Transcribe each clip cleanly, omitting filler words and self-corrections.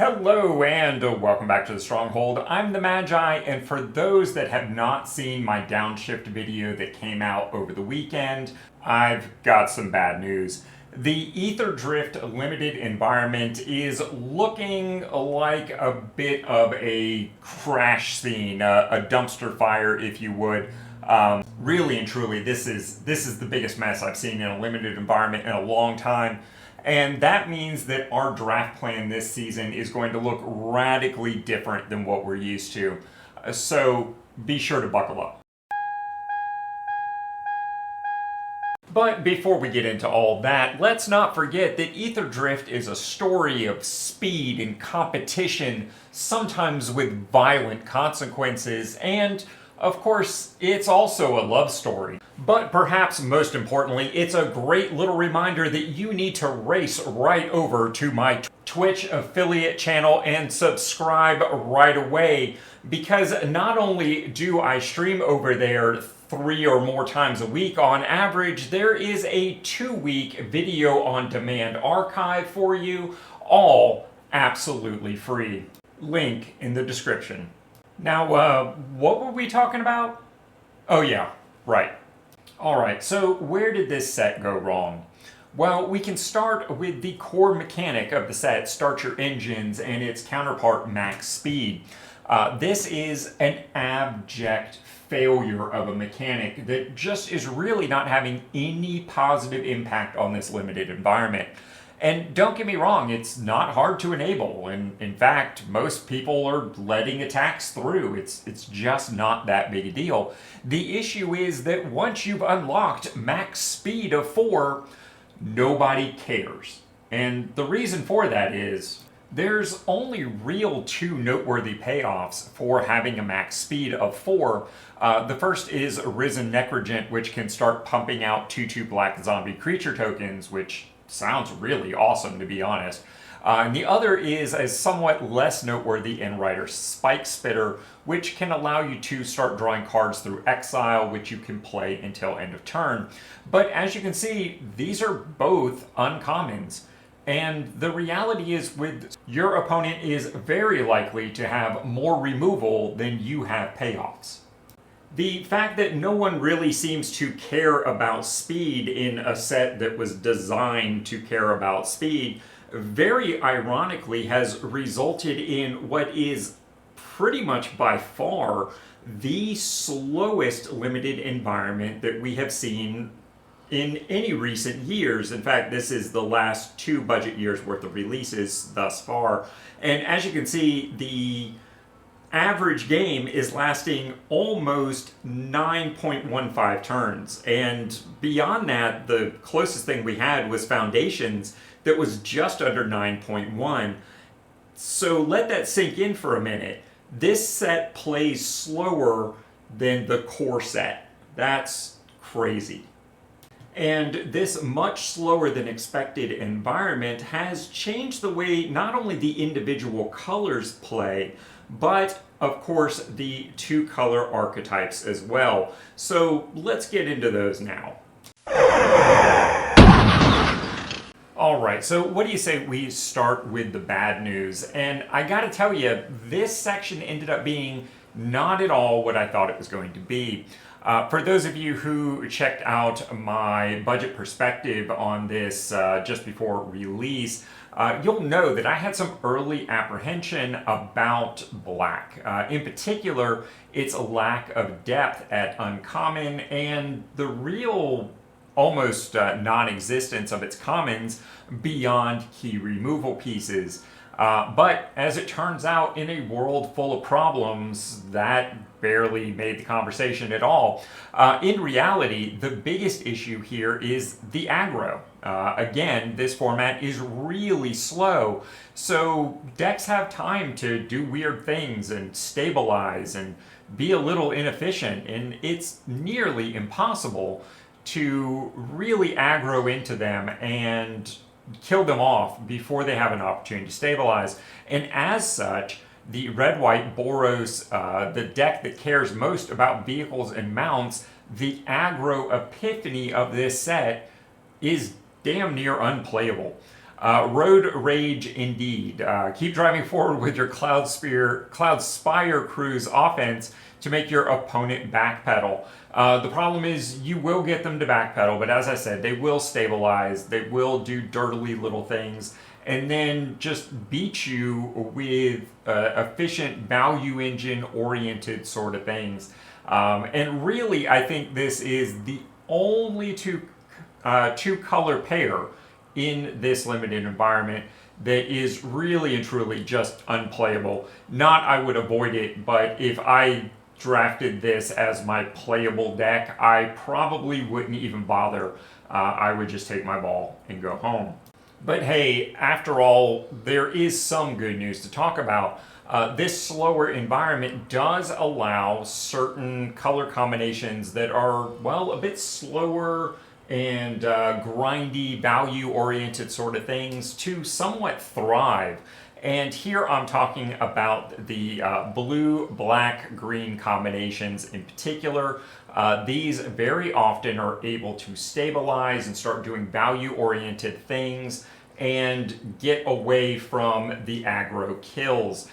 Hello and welcome back to the Stronghold. I'm the Magi, and for those that have not seen my downshift video that came out over the weekend, I've got some bad news. The Aetherdrift limited environment is looking like a bit of a crash scene, a dumpster fire, if you would. Really and truly, this is the biggest mess I've seen in a limited environment in a long time. And that means that our draft plan this season is going to look radically different than what we're used to. So be sure to buckle up. But before we get into all that, let's not forget that Aetherdrift is a story of speed and competition, sometimes with violent consequences, and of course, it's also a love story. But perhaps most importantly, it's a great little reminder that you need to race right over to my Twitch affiliate channel and subscribe right away, because not only do I stream over there 3 or more times a week on average, there is a 2-week video on demand archive for you, all absolutely free. Link in the description. Now, what were we talking about? Oh yeah, right. Alright, so where did this set go wrong? Well, we can start with the core mechanic of the set, start your engines, and its counterpart, max speed. This is an abject failure of a mechanic that just is really not having any positive impact on this limited environment. And don't get me wrong, it's not hard to enable, and in fact, most people are letting attacks through. It's just not that big a deal. The issue is that once you've unlocked max speed of 4, nobody cares. And the reason for that is there's only real 2 noteworthy payoffs for having a max speed of 4. The first is Risen Necrogent, which can start pumping out 2/2 black zombie creature tokens, which sounds really awesome, to be honest. And the other is a somewhat less noteworthy Endrider Spike Spitter, which can allow you to start drawing cards through exile, which you can play until end of turn. But as you can see, these are both uncommons. And the reality is, with your opponent is very likely to have more removal than you have payoffs. The fact that no one really seems to care about speed in a set that was designed to care about speed, very ironically has resulted in what is pretty much by far the slowest limited environment that we have seen in any recent years. In fact, this is the last 2 budget years worth of releases thus far. And as you can see, the average game is lasting almost 9.15 turns. And beyond that, the closest thing we had was Foundations that was just under 9.1. So let that sink in for a minute. This set plays slower than the core set. That's crazy. And this much slower than expected environment has changed the way not only the individual colors play, but of course the 2 color archetypes as well. So let's get into those now. Alright, so what do you say we start with the bad news? And I gotta tell you, this section ended up being not at all what I thought it was going to be. For those of you who checked out my budget perspective on this just before release, you'll know that I had some early apprehension about black. In particular, its lack of depth at uncommon and the real almost non-existence of its commons beyond key removal pieces. But as it turns out, in a world full of problems, that barely made the conversation at all. In reality, the biggest issue here is the aggro. Again, this format is really slow, so decks have time to do weird things and stabilize and be a little inefficient, and it's nearly impossible to really aggro into them and kill them off before they have an opportunity to stabilize. And as such, the red-white Boros, the deck that cares most about vehicles and mounts, the aggro epiphany of this set is damn near unplayable. Road rage indeed. Keep driving forward with your Cloud Spire Cruise offense to make your opponent backpedal. The problem is you will get them to backpedal, but as I said, they will stabilize, they will do dirtily little things, and then just beat you with efficient value engine oriented sort of things. And really, I think this is the only two color pair in this limited environment that is really and truly just unplayable. Not I would avoid it, but if I drafted this as my playable deck, I probably wouldn't even bother. I would just take my ball and go home. But hey, after all, there is some good news to talk about. This slower environment does allow certain color combinations that are, well, a bit slower and grindy, value-oriented sort of things to somewhat thrive. And here I'm talking about the blue, black, green combinations in particular. These very often are able to stabilize and start doing value-oriented things and get away from the aggro kills.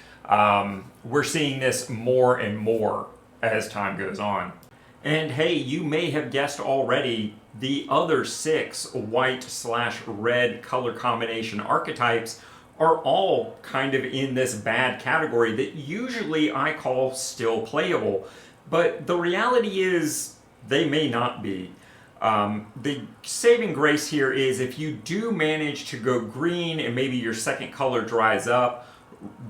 We're seeing this more and more as time goes on. And hey, you may have guessed already, the other 6 white/red color combination archetypes are all kind of in this bad category that usually I call still playable. But the reality is they may not be. The saving grace here is if you do manage to go green and maybe your second color dries up,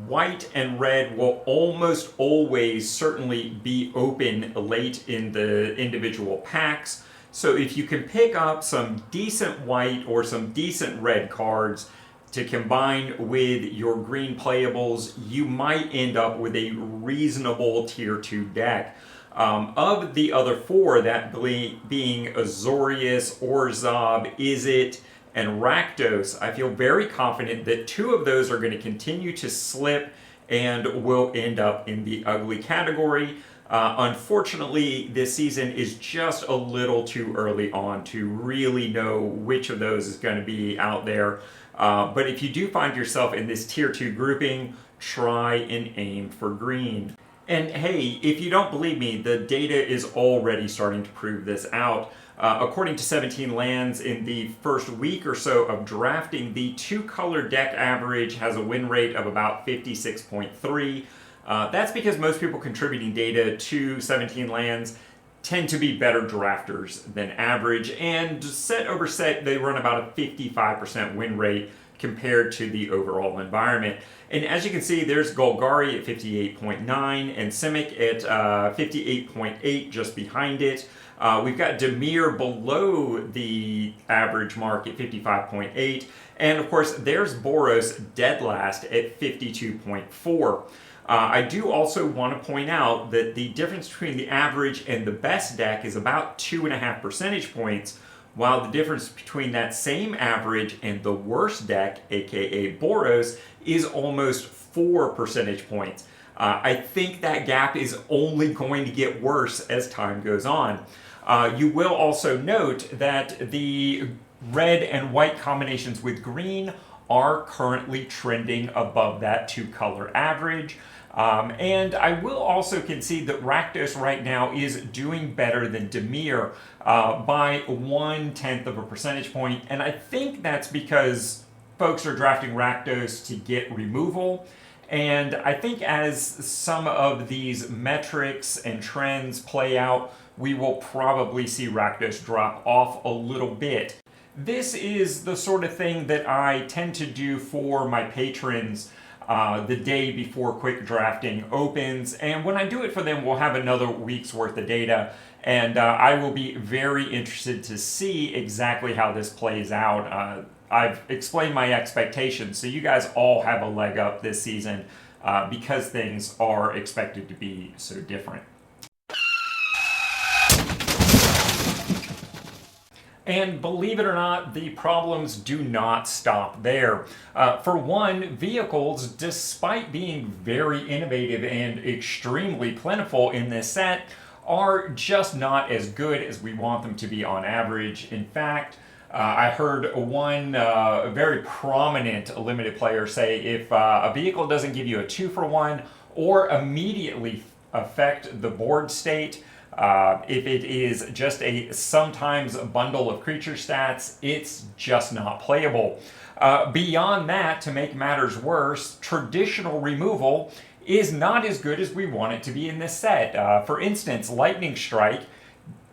white and red will almost always certainly be open late in the individual packs. So if you can pick up some decent white or some decent red cards to combine with your green playables, you might end up with a reasonable tier 2 deck. Of the other 4, that being Azorius, Orzhov, Izzet, and Rakdos, I feel very confident that 2 of those are going to continue to slip and will end up in the ugly category. Unfortunately, this season is just a little too early on to really know which of those is going to be out there. But if you do find yourself in this tier 2 grouping, try and aim for green. And hey, if you don't believe me, the data is already starting to prove this out. According to 17 Lands, in the first week or so of drafting, the 2-color deck average has a win rate of about 56.3. That's because most people contributing data to 17 Lands tend to be better drafters than average, and set over set, they run about a 55% win rate compared to the overall environment. And as you can see, there's Golgari at 58.9 and Simic at 58.8 just behind it. We've got Dimir below the average mark at 55.8. And of course, there's Boros dead last at 52.4. I do also want to point out that the difference between the average and the best deck is about 2.5 percentage points, while the difference between that same average and the worst deck, aka Boros, is almost 4 percentage points. I think that gap is only going to get worse as time goes on. You will also note that the red and white combinations with green are currently trending above that 2-color average. And I will also concede that Rakdos right now is doing better than Dimir by 1/10 of a percentage point, and I think that's because folks are drafting Rakdos to get removal. And I think as some of these metrics and trends play out, we will probably see Rakdos drop off a little bit. This is the sort of thing that I tend to do for my patrons the day before quick drafting opens, and when I do it for them, we'll have another week's worth of data, and I will be very interested to see exactly how this plays out. I've explained my expectations, so you guys all have a leg up this season because things are expected to be so different. And believe it or not, the problems do not stop there. For one, vehicles, despite being very innovative and extremely plentiful in this set, are just not as good as we want them to be on average. In fact, I heard one very prominent limited player say if a vehicle doesn't give you a 2-for-1 or immediately affect the board state, if it is just a sometimes bundle of creature stats, it's just not playable. Beyond that, to make matters worse, traditional removal is not as good as we want it to be in this set. For instance, Lightning Strike,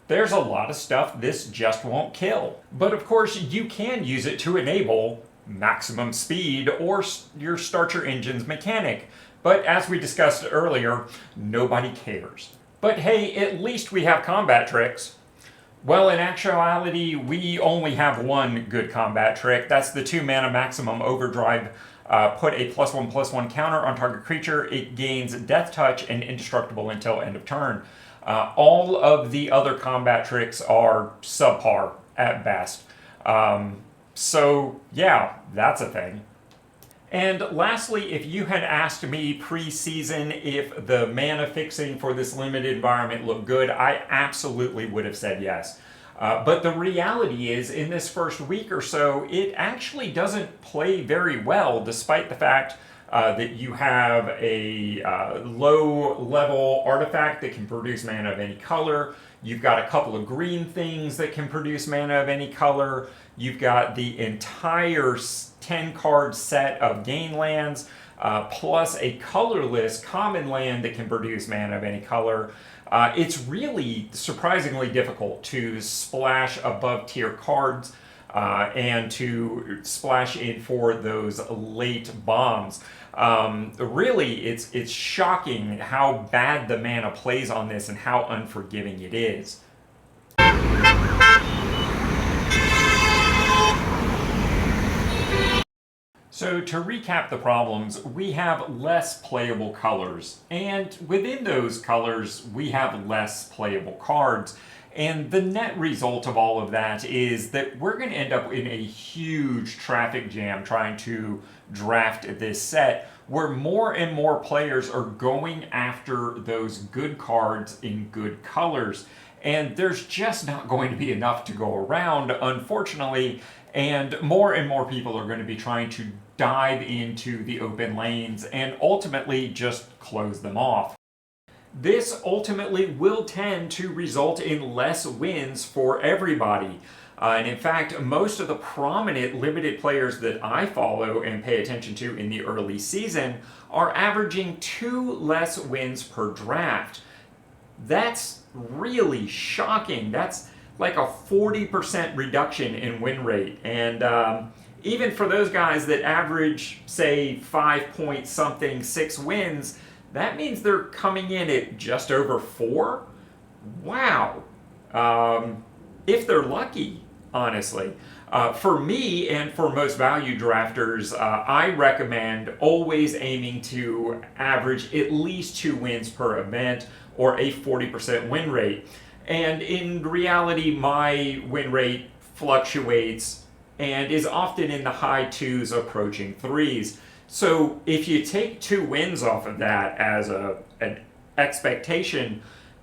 there's a lot of stuff this just won't kill. But of course, you can use it to enable maximum speed or your start your engines mechanic. But as we discussed earlier, nobody cares. But hey, at least we have combat tricks. Well, in actuality, we only have one good combat trick. That's the 2-mana maximum overdrive. Put a +1/+1 counter on target creature. It gains Death Touch and indestructible until end of turn. All of the other combat tricks are subpar at best. So yeah, that's a thing. And lastly, if you had asked me pre-season if the mana fixing for this limited environment looked good, I absolutely would have said yes. But the reality is, in this first week or so, it actually doesn't play very well, despite the fact that you have a low-level artifact that can produce mana of any color. You've got a couple of green things that can produce mana of any color. You've got the entire 10-card set of gain lands, plus a colorless common land that can produce mana of any color. It's really surprisingly difficult to splash above-tier cards and to splash in for those late bombs. Really, it's shocking how bad the mana plays on this and how unforgiving it is. So to recap the problems, we have less playable colors, and within those colors, we have less playable cards. And the net result of all of that is that we're going to end up in a huge traffic jam trying to draft this set, where more and more players are going after those good cards in good colors. And there's just not going to be enough to go around, unfortunately, and more people are going to be trying to dive into the open lanes and ultimately just close them off. This ultimately will tend to result in less wins for everybody. And in fact, most of the prominent limited players that I follow and pay attention to in the early season are averaging 2 less wins per draft. That's really shocking. That's like a 40% reduction in win rate. And even for those guys that average, say, 5-point-something, 6 wins, that means they're coming in at just over 4? Wow. If they're lucky, honestly. For me and for most value drafters, I recommend always aiming to average at least 2 wins per event or a 40% win rate. And in reality, my win rate fluctuates and is often in the high 2s approaching 3s. So if you take 2 wins off of that as an expectation,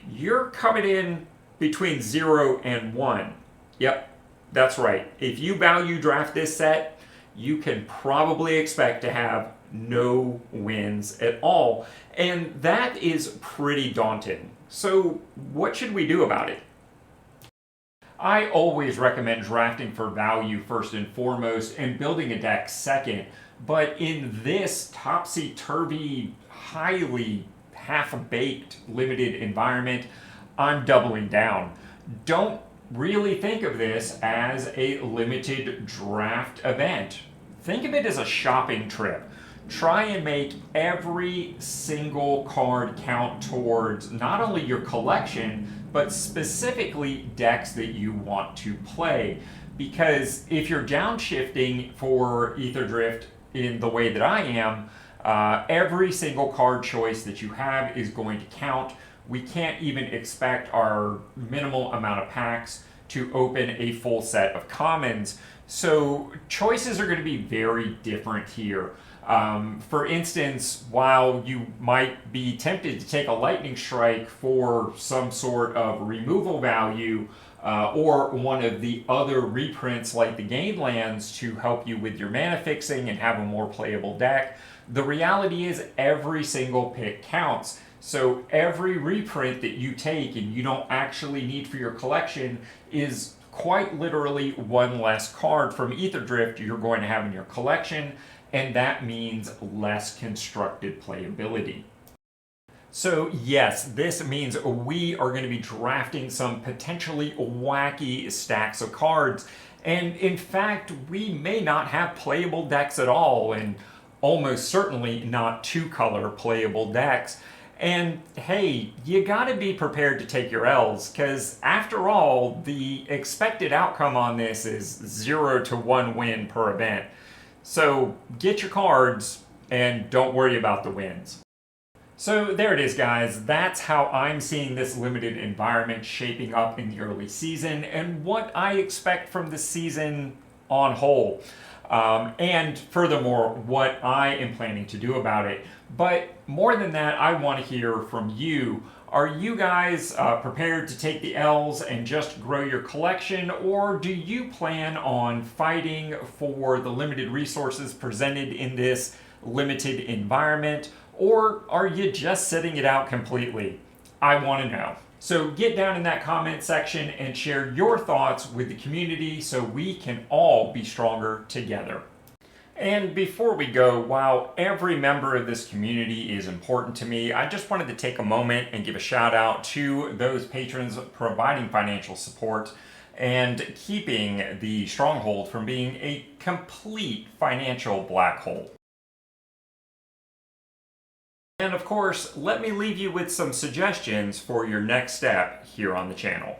you're coming in between 0 and 1. Yep, that's right. If you value draft this set, you can probably expect to have no wins at all. And that is pretty daunting. So what should we do about it? I always recommend drafting for value first and foremost and building a deck second. But in this topsy-turvy, highly half-baked, limited environment, I'm doubling down. Don't really think of this as a limited draft event. Think of it as a shopping trip. Try and make every single card count towards not only your collection, but specifically decks that you want to play. Because if you're downshifting for Aetherdrift in the way that I am, every single card choice that you have is going to count. We can't even expect our minimal amount of packs to open a full set of commons. So choices are going to be very different here. For instance, while you might be tempted to take a Lightning Strike for some sort of removal value, or one of the other reprints like the Game Lands to help you with your mana fixing and have a more playable deck. The reality is every single pick counts. So every reprint that you take and you don't actually need for your collection is quite literally one less card from Aetherdrift you're going to have in your collection, and that means less constructed playability. So yes, this means we are going to be drafting some potentially wacky stacks of cards, and in fact we may not have playable decks at all, and almost certainly not two-color playable decks. And hey, you gotta be prepared to take your L's, because after all, the expected outcome on this is 0 to 1 win per event. So get your cards and don't worry about the wins. So there it is, guys. That's how I'm seeing this limited environment shaping up in the early season and what I expect from the season on whole. And furthermore, what I am planning to do about it. But more than that, I want to hear from you. Are you guys prepared to take the L's and just grow your collection, or do you plan on fighting for the limited resources presented in this limited environment, or are you just sitting it out completely? I want to know. So get down in that comment section and share your thoughts with the community so we can all be stronger together. And before we go, while every member of this community is important to me, I just wanted to take a moment and give a shout out to those patrons providing financial support and keeping the Stronghold from being a complete financial black hole. And of course, let me leave you with some suggestions for your next step here on the channel.